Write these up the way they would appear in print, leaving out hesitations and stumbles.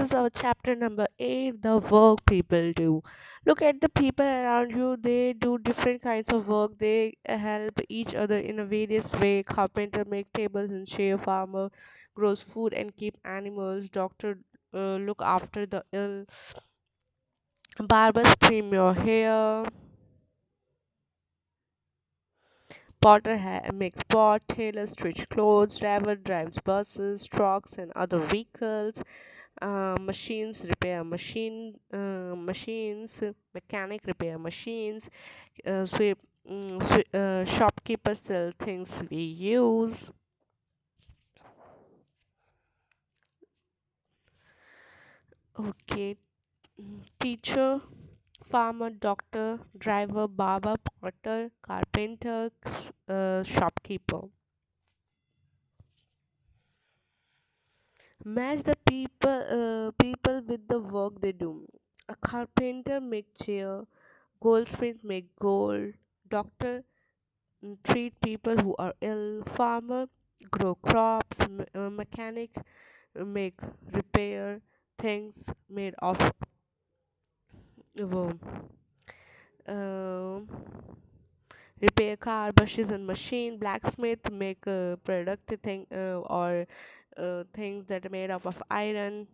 is our chapter number 8, the work people do. Look at the people around you. They do different kinds of work. They help each other in a various way. Carpenter make tables and chair. Farmer grows food and keep animals. Doctor look after the ill. Barber trim your hair. Potter makes pot. Tailor stitch clothes. Driver drives buses, trucks, and other vehicles. Machines repair machines. Mechanic repair machines. Shopkeepers sell things we use. Okay. Teacher, farmer, doctor, driver, barber, potter, carpenter, shopkeeper. Match the people with the work they do. A carpenter make chair, goldsmith make gold, doctor treat people who are ill, farmer grow crops, mechanic make repair things made of um, um, repair car, bushes and machine, blacksmith make productive thing or things that are made of iron.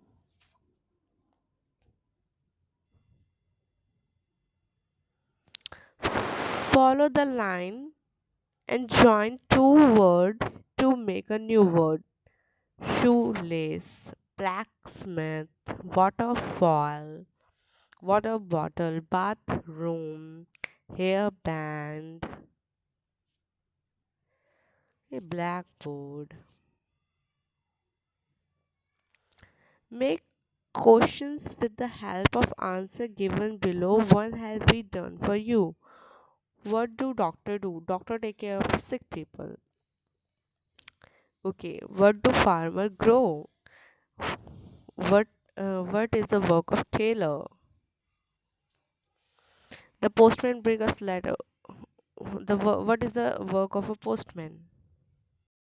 Follow the line and join two words to make a new word. Shoelace, blacksmith, waterfall, water bottle, bathroom, hairband, a blackboard. Make questions with the help of answer given below. One has been done for you. What do doctor do? Doctor take care of sick people. Okay. What do farmer grow? What what is the work of tailor? The postman bring us letter. What is the work of a postman?